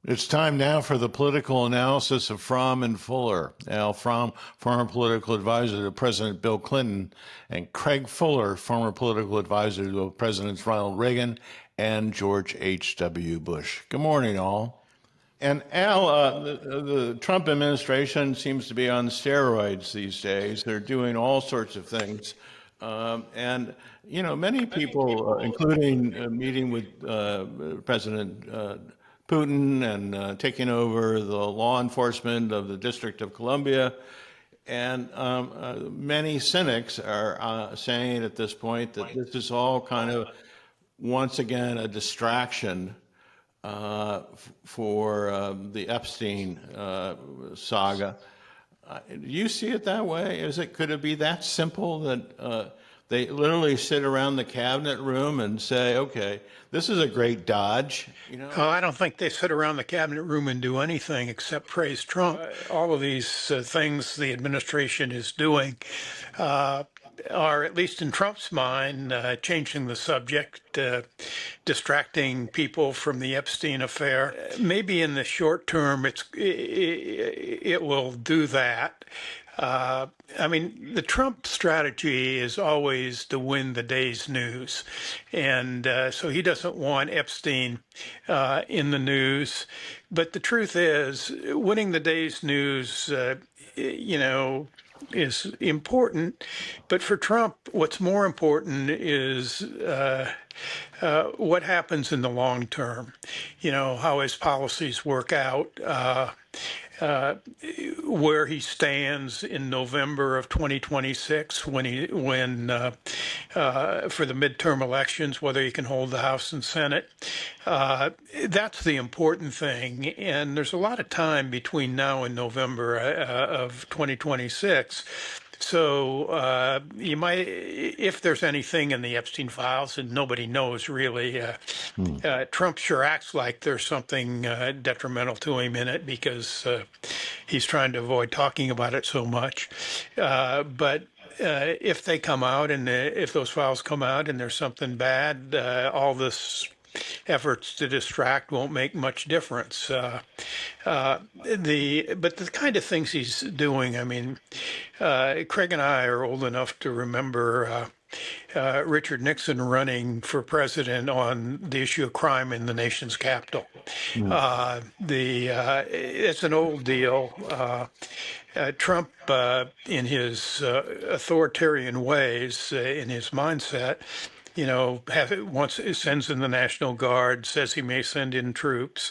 It's time now for the political analysis of Fromm and Fuller. Al Fromm, former political advisor to President Bill Clinton, and Craig Fuller, former political advisor to Presidents Ronald Reagan and George H.W. Bush. Good morning, all. And Al, the Trump administration seems to be on steroids these days. They're doing all sorts of things. And, you know, many people, including meeting with President Putin and taking over the law enforcement of the District of Columbia. And many cynics are saying at this point that this is all kind of, once again, a distraction for the Epstein saga. Do you see it that way? Could it be that simple that they literally sit around the cabinet room and say, okay, this is a great dodge, you know? Oh, I don't think they sit around the cabinet room and do anything except praise Trump. All of these things the administration is doing are, at least in Trump's mind, changing the subject, distracting people from the Epstein affair. Maybe in the short term, it will do that. I mean, the Trump strategy is always to win the day's news. And so he doesn't want Epstein in the news. But the truth is, winning the day's news, is important. But for Trump, what's more important is what happens in the long term, how his policies work out. Where he stands in November of 2026 when for the midterm elections, whether he can hold the House and Senate. That's the important thing. And there's a lot of time between now and November of 2026. So you might, if there's anything in the Epstein files, and nobody knows really, Trump sure acts like there's something detrimental to him in it because he's trying to avoid talking about it so much. But if they come out and if those files come out and there's something bad, all this efforts to distract won't make much difference. But the kind of things he's doing, I mean, Craig and I are old enough to remember Richard Nixon running for president on the issue of crime in the nation's capital. It's an old deal. Trump, in his authoritarian ways, in his mindset, sends in the National Guard, says he may send in troops.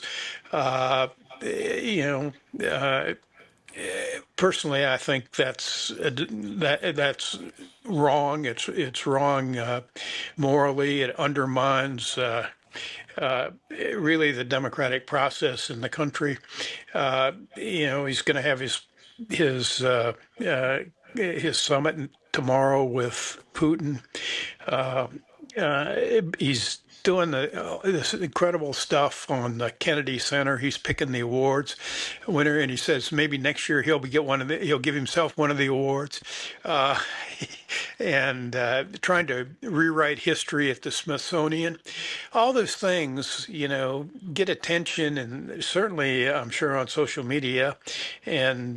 Personally, I think that's wrong. It's wrong morally. It undermines really the democratic process in the country. He's going to have his summit tomorrow with Putin. He's doing this incredible stuff on the Kennedy Center. He's picking the awards winner, and he says maybe next year he'll give himself one of the awards, and trying to rewrite history at the Smithsonian. All those things, get attention, and certainly I'm sure on social media, and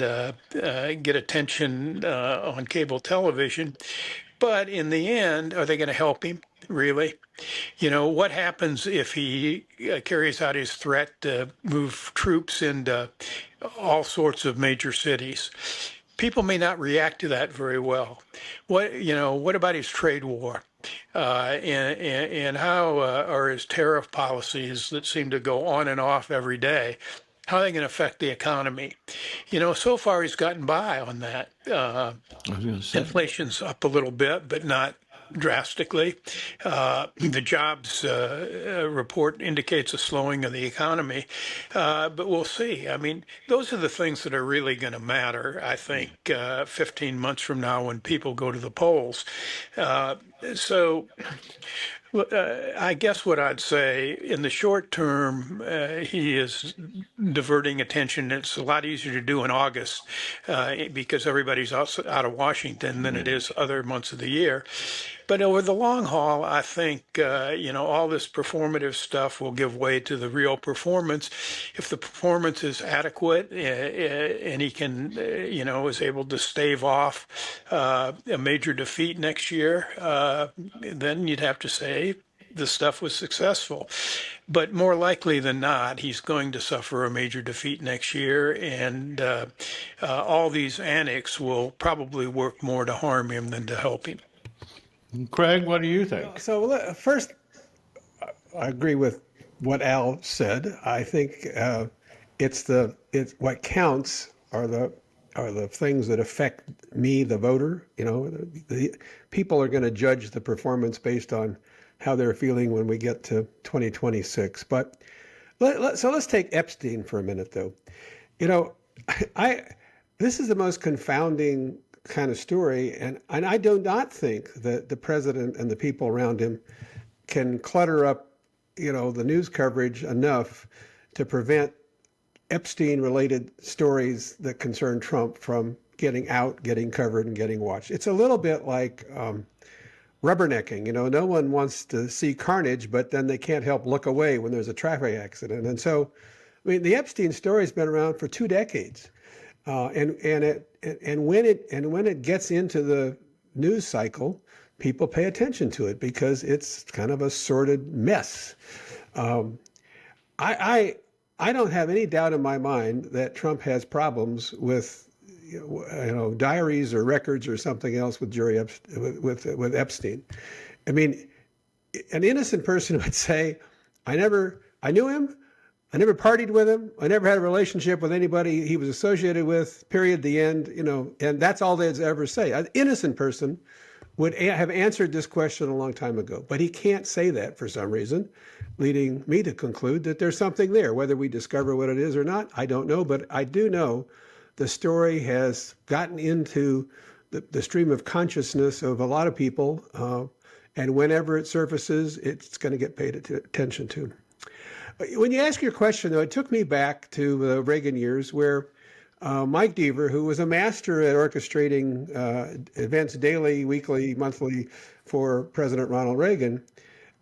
get attention on cable television. But in the end, are they going to help him? Really? What happens if he carries out his threat to move troops into all sorts of major cities? People may not react to that very well. What about his trade war? And how are his tariff policies that seem to go on and off every day? How are they going to affect the economy? So far he's gotten by on that. Inflation's up a little bit, but not drastically. The jobs report indicates a slowing of the economy, but we'll see. I mean, those are the things that are really going to matter, I think, 15 months from now when people go to the polls. I guess what I'd say in the short term, he is diverting attention. It's a lot easier to do in August because everybody's out of Washington than it is other months of the year. But over the long haul, I think, all this performative stuff will give way to the real performance. If the performance is adequate and he can, is able to stave off a major defeat next year, then you'd have to say the stuff was successful. But more likely than not, he's going to suffer a major defeat next year, and all these annex will probably work more to harm him than to help him. Craig, what do you think? So first, I agree with what Al said. I think it's what counts are the things that affect me, the voter. The people are going to judge the performance based on how they're feeling when we get to 2026. But so let's take Epstein for a minute, though. This is the most confounding kind of story, and I do not think that the president and the people around him can clutter up, the news coverage enough to prevent Epstein-related stories that concern Trump from getting out, getting covered, and getting watched. It's a little bit like rubbernecking. No one wants to see carnage, but then they can't help look away when there's a traffic accident. And so, the Epstein story has been around for 2 decades, and when it gets into the news cycle, people pay attention to it because it's kind of a sordid mess. I don't have any doubt in my mind that Trump has problems with diaries or records or something else with with Epstein. I mean, an innocent person would say, I knew him. I never partied with him. I never had a relationship with anybody he was associated with, period, the end, and that's all they'd ever say. An innocent person would have answered this question a long time ago, but he can't say that for some reason, leading me to conclude that there's something there. Whether we discover what it is or not, I don't know, but I do know the story has gotten into the stream of consciousness of a lot of people, and whenever it surfaces, it's going to get paid attention to. When you ask your question, though, it took me back to the Reagan years where Mike Deaver, who was a master at orchestrating events daily, weekly, monthly for President Ronald Reagan,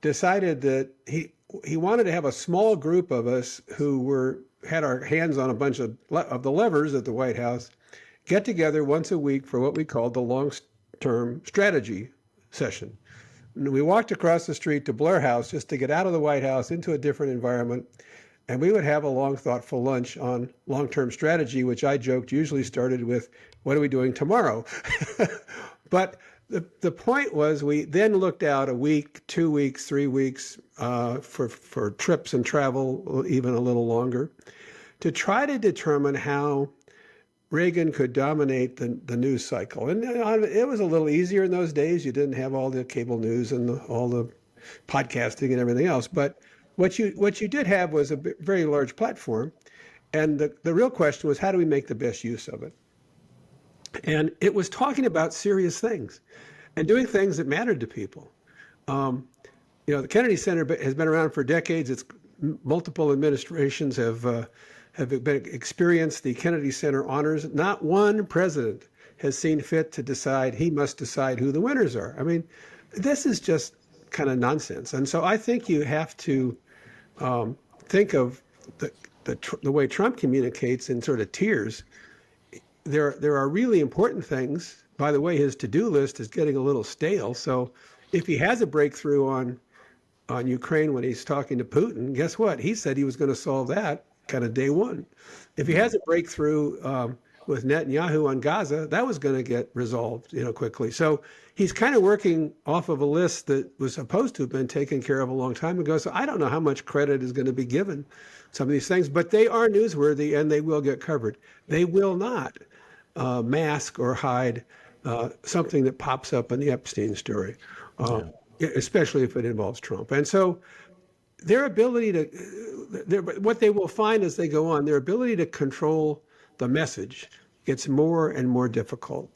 decided that he wanted to have a small group of us who had our hands on a bunch of the levers at the White House, get together once a week for what we called the long-term strategy session. And we walked across the street to Blair House just to get out of the White House into a different environment. And we would have a long, thoughtful lunch on long-term strategy, which I joked usually started with, what are we doing tomorrow? But the point was we then looked out a week, 2 weeks, 3 weeks for trips and travel, even a little longer, to try to determine how Reagan could dominate the news cycle. And it was a little easier in those days. You didn't have all the cable news and all the podcasting and everything else. But what you did have was a very large platform. And the real question was, how do we make the best use of it? And it was talking about serious things and doing things that mattered to people. The Kennedy Center has been around for decades. It's multiple administrations have experienced the Kennedy Center honors. Not one president has seen fit to decide he must decide who the winners are. I mean, this is just kind of nonsense. And so I think you have to think of the way Trump communicates in sort of tiers. There are really important things. By the way, his to-do list is getting a little stale. So if he has a breakthrough on Ukraine when he's talking to Putin, guess what? He said he was going to solve that kind of day one. If he has a breakthrough with Netanyahu on Gaza, that was going to get resolved, quickly. So he's kind of working off of a list that was supposed to have been taken care of a long time ago. So I don't know how much credit is going to be given some of these things, but they are newsworthy and they will get covered. They will not mask or hide something that pops up in the Epstein story, especially if it involves Trump. And so their ability what they will find as they go on, their ability to control the message gets more and more difficult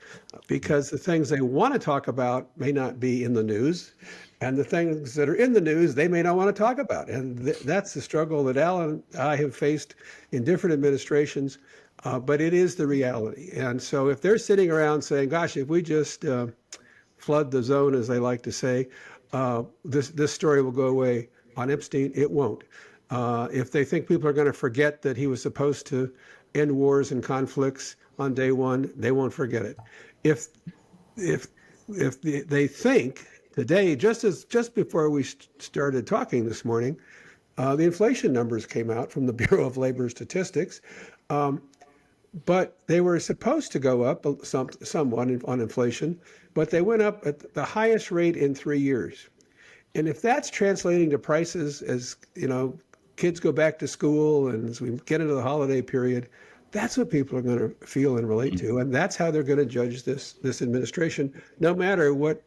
because the things they want to talk about may not be in the news, and the things that are in the news they may not want to talk about. And that's the struggle that Al and I have faced in different administrations, but it is the reality. And so if they're sitting around saying, gosh, if we just flood the zone, as they like to say, this story will go away. On Epstein, it won't. If they think people are going to forget that he was supposed to end wars and conflicts on day one, they won't forget it. If they think today, just before we started talking this morning, the inflation numbers came out from the Bureau of Labor Statistics, but they were supposed to go up somewhat on inflation, but they went up at the highest rate in 3 years. And if that's translating to prices as, kids go back to school and as we get into the holiday period, that's what people are going to feel and relate to. And that's how they're going to judge this administration, no matter what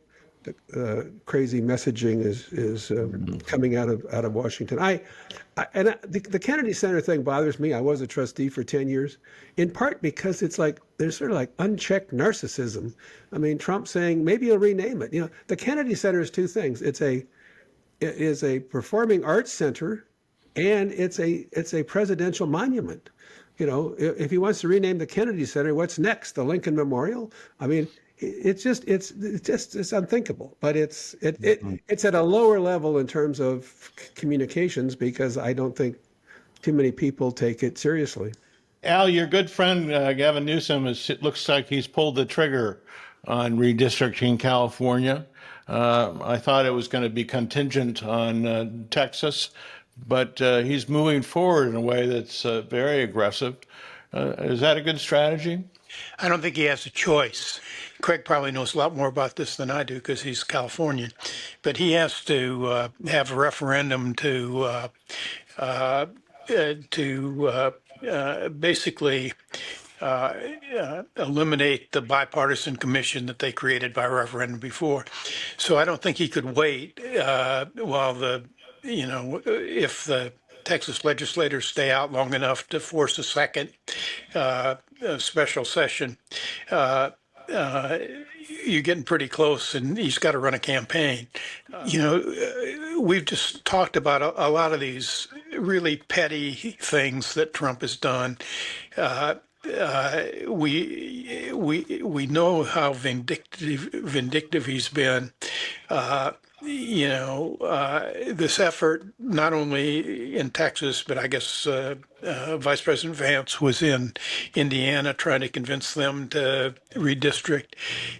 crazy messaging is coming out of Washington. The Kennedy Center thing bothers me. I was a trustee for 10 years, in part because it's like there's sort of like unchecked narcissism. I mean, Trump saying maybe he'll rename it. The Kennedy Center is two things. It is a performing arts center, and it's a presidential monument. If he wants to rename the Kennedy Center, what's next? The Lincoln Memorial? I mean, it's unthinkable. But it's at a lower level in terms of communications, because I don't think too many people take it seriously. Al, your good friend Gavin Newsom, it looks like he's pulled the trigger on redistricting California. I thought it was going to be contingent on Texas, but he's moving forward in a way that's very aggressive. Is that a good strategy? I don't think he has a choice. Craig probably knows a lot more about this than I do because he's Californian, but he has to have a referendum to basically eliminate the bipartisan commission that they created by referendum before. So I don't think he could wait while if the Texas legislators stay out long enough to force a second special session. You're getting pretty close, and he's got to run a campaign. We've just talked about a lot of these really petty things that Trump has done. We know how vindictive he's been. This effort, not only in Texas, but I guess Vice President Vance was in Indiana trying to convince them to redistrict.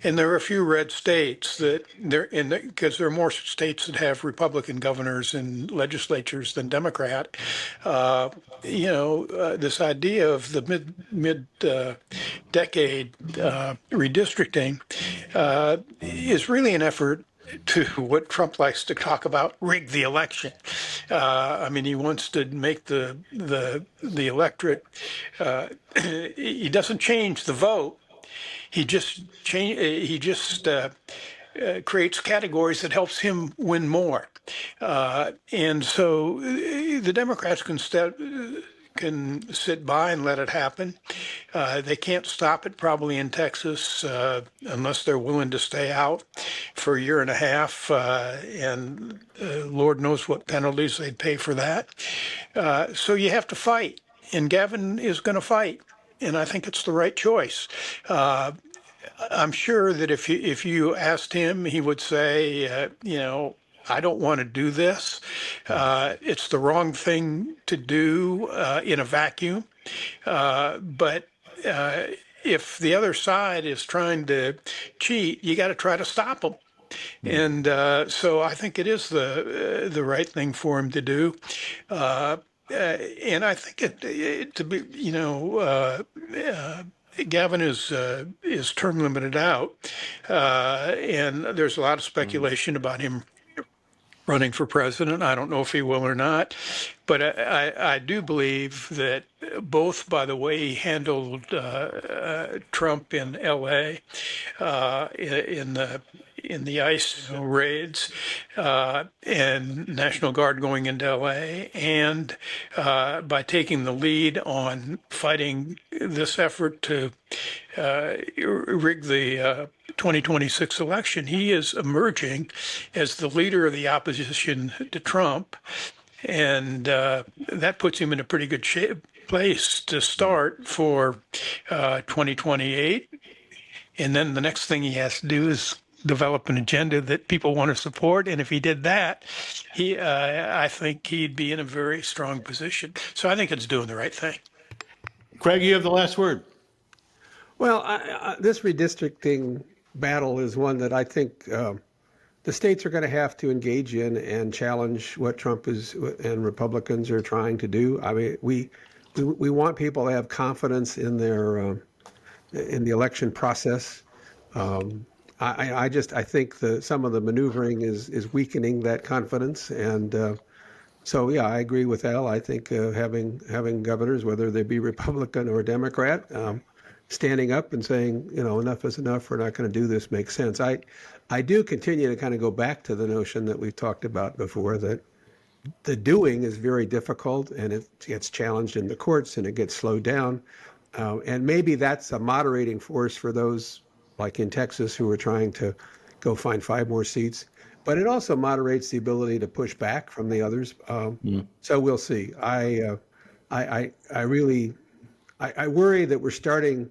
And there are a few red states that because there are more states that have Republican governors and legislatures than Democrat. This idea of the mid-decade redistricting is really an effort to what Trump likes to talk about, rig the election. He wants to make the electorate. He doesn't change the vote. He just creates categories that helps him win more. And so the Democrats can sit by and let it happen. They can't stop it probably in Texas unless they're willing to stay out for a year and a half, and Lord knows what penalties they'd pay for that. So you have to fight, and Gavin is going to fight, and I think it's the right choice. I'm sure that if you asked him, he would say, I don't want to do this. It's the wrong thing to do in a vacuum. But if the other side is trying to cheat, you got to try to stop them. And so I think it is the right thing for him to do. And I think Gavin is term limited out, and there's a lot of speculation about him running for president. I don't know if he will or not, but I do believe that both by the way he handled Trump in L.A. In the ICE raids and National Guard going into L.A. and by taking the lead on fighting this effort to rig the 2026 election, he is emerging as the leader of the opposition to Trump, and that puts him in a pretty good place to start for 2028. And then the next thing he has to do is develop an agenda that people want to support. And if he did that, I think he'd be in a very strong position. So I think it's doing the right thing. Craig, you have the last word. Well, this redistricting battle is one that I think the states are going to have to engage in and challenge what Trump is and Republicans are trying to do. I mean, we want people to have confidence in their in the election process. I think some of the maneuvering is weakening that confidence, and so yeah, I agree with Al. I think having governors, whether they be Republican or Democrat, standing up and saying, enough is enough. We're not going to do this. Makes sense. I do continue to kind of go back to the notion that we've talked about before, that the doing is very difficult and it gets challenged in the courts and it gets slowed down. And maybe that's a moderating force for those like in Texas who are trying to go find 5 more seats. But it also moderates the ability to push back from the others. So we'll see. I worry that we're starting,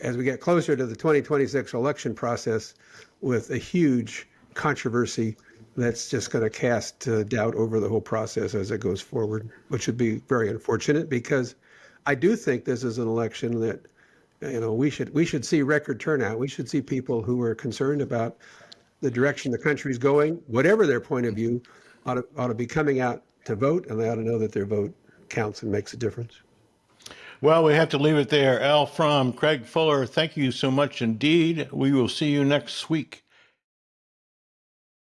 as we get closer to the 2026 election process, with a huge controversy that's just going to cast doubt over the whole process as it goes forward, which would be very unfortunate, because I do think this is an election that, we should see record turnout. We should see people who are concerned about the direction the country's going, whatever their point of view, ought to be coming out to vote, and they ought to know that their vote counts and makes a difference. Well, we have to leave it there. Al Fromm, Craig Fuller, thank you so much indeed. We will see you next week.